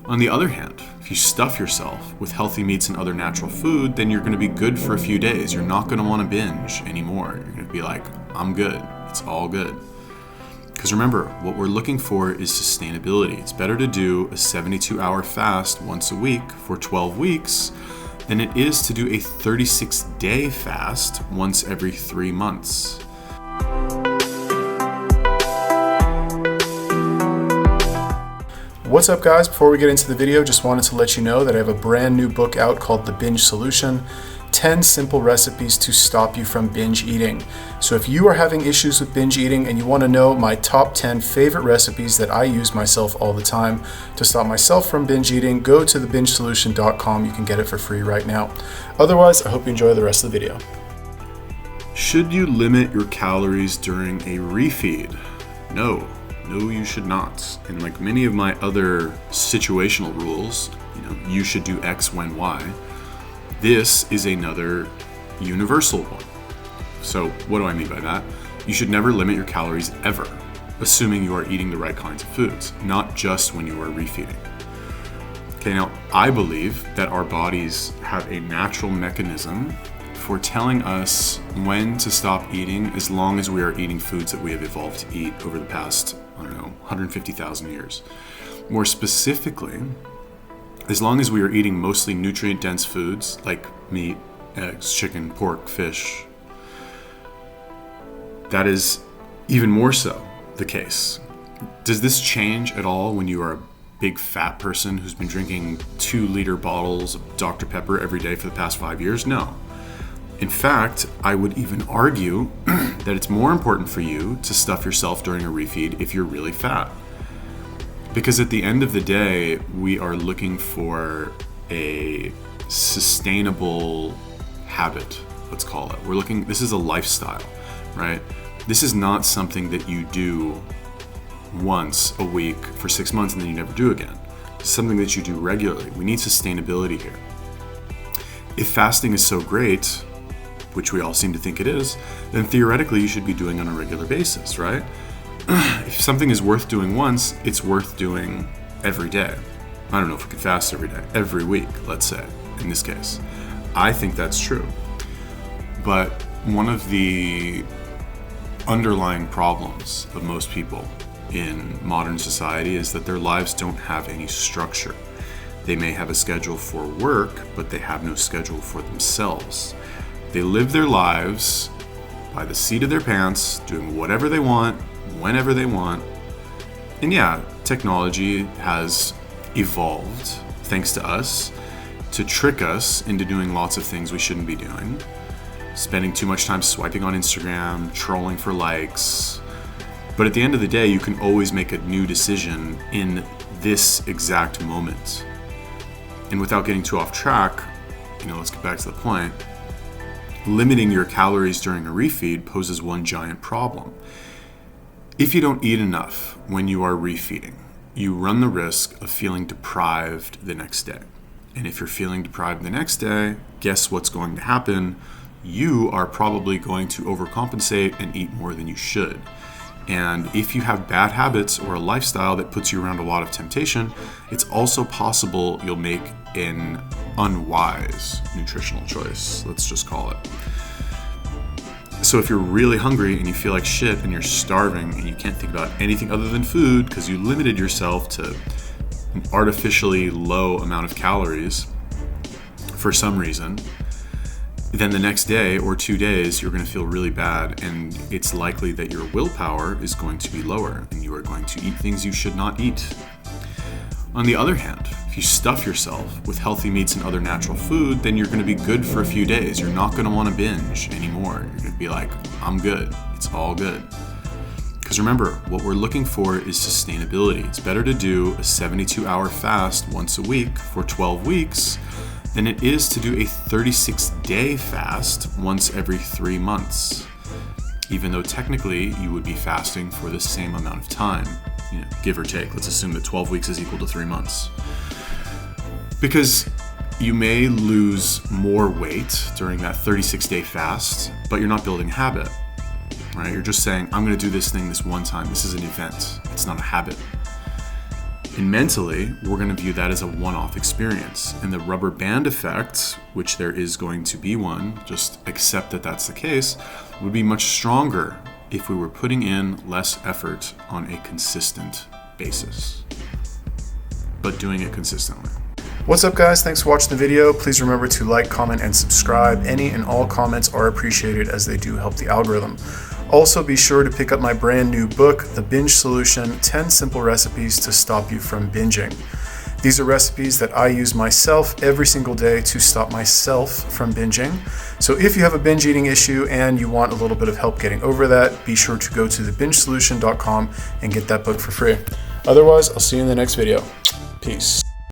On the other hand, if you stuff yourself with healthy meats and other natural food, then you're going to be good for a few days. You're not going to want to binge anymore. You're going to be like, I'm good. It's all good. Because remember, what we're looking for is sustainability. It's better to do a 72-hour fast once a week for 12 weeks than it is to do a 36-day fast once every 3 months. What's up, guys? Before we get into the video, just wanted to let you know that I have a brand new book out called The Binge Solution, 10 Simple Recipes to Stop You from Binge Eating. So if you are having issues with binge eating and you want to know my top 10 favorite recipes that I use myself all the time to stop myself from binge eating, go to thebingesolution.com. You can get it for free right now. Otherwise, I hope you enjoy the rest of the video. Should you limit your calories during a refeed? No, you should not. And like many of my other situational rules, you should do X when Y. This is another universal one. So what do I mean by that? You should never limit your calories ever, assuming you are eating the right kinds of foods, not just when you are refeeding. Okay, now I believe that our bodies have a natural mechanism for telling us when to stop eating as long as we are eating foods that we have evolved to eat over the past, 150,000 years. More specifically, as long as we are eating mostly nutrient-dense foods like meat, eggs, chicken, pork, fish, that is even more so the case. Does this change at all when you are a big fat person who's been drinking 2-liter bottles of Dr. Pepper every day for the past 5 years? No. In fact, I would even argue that it's more important for you to stuff yourself during a refeed if you're really fat. Because at the end of the day, we are looking for a sustainable habit, let's call it. This is a lifestyle, right? This is not something that you do once a week for 6 months and then you never do again. It's something that you do regularly. We need sustainability here. If fasting is so great, which we all seem to think it is, then theoretically you should be doing on a regular basis, right? If something is worth doing once, it's worth doing every day. I don't know if we could fast every day, every week, let's say, in this case. I think that's true. But one of the underlying problems of most people in modern society is that their lives don't have any structure. They may have a schedule for work, but they have no schedule for themselves. They live their lives by the seat of their pants, doing whatever they want, whenever they want. And yeah, technology has evolved, thanks to us, to trick us into doing lots of things we shouldn't be doing. Spending too much time swiping on Instagram, trolling for likes. But at the end of the day, you can always make a new decision in this exact moment. And without getting too off track, let's get back to the point. Limiting your calories during a refeed poses one giant problem. If you don't eat enough when you are refeeding, you run the risk of feeling deprived the next day. And if you're feeling deprived the next day, guess what's going to happen? You are probably going to overcompensate and eat more than you should. And if you have bad habits or a lifestyle that puts you around a lot of temptation, it's also possible you'll make an unwise nutritional choice, let's just call it. So if you're really hungry and you feel like shit and you're starving and you can't think about anything other than food because you limited yourself to an artificially low amount of calories for some reason, then the next day or 2 days, you're going to feel really bad, and it's likely that your willpower is going to be lower and you are going to eat things you should not eat. On the other hand, if you stuff yourself with healthy meats and other natural food, then you're going to be good for a few days. You're not going to want to binge anymore. You're going to be like, I'm good. It's all good. Because remember, what we're looking for is sustainability. It's better to do a 72-hour fast once a week for 12 weeks than it is to do a 36-day fast once every 3 months, even though technically you would be fasting for the same amount of time, give or take. Let's assume that 12 weeks is equal to 3 months. Because you may lose more weight during that 36-day fast, but you're not building habit, right? You're just saying, I'm going to do this thing this one time. This is an event. It's not a habit. And mentally, we're going to view that as a one-off experience. And the rubber band effect, which there is going to be one, just accept that that's the case, would be much stronger if we were putting in less effort on a consistent basis, but doing it consistently. What's up, guys? Thanks for watching the video. Please remember to like, comment, and subscribe. Any and all comments are appreciated as they do help the algorithm. Also, be sure to pick up my brand new book, The Binge Solution, 10 Simple Recipes to Stop You from Binging. These are recipes that I use myself every single day to stop myself from binging. So if you have a binge eating issue and you want a little bit of help getting over that, be sure to go to thebingesolution.com and get that book for free. Otherwise, I'll see you in the next video. Peace.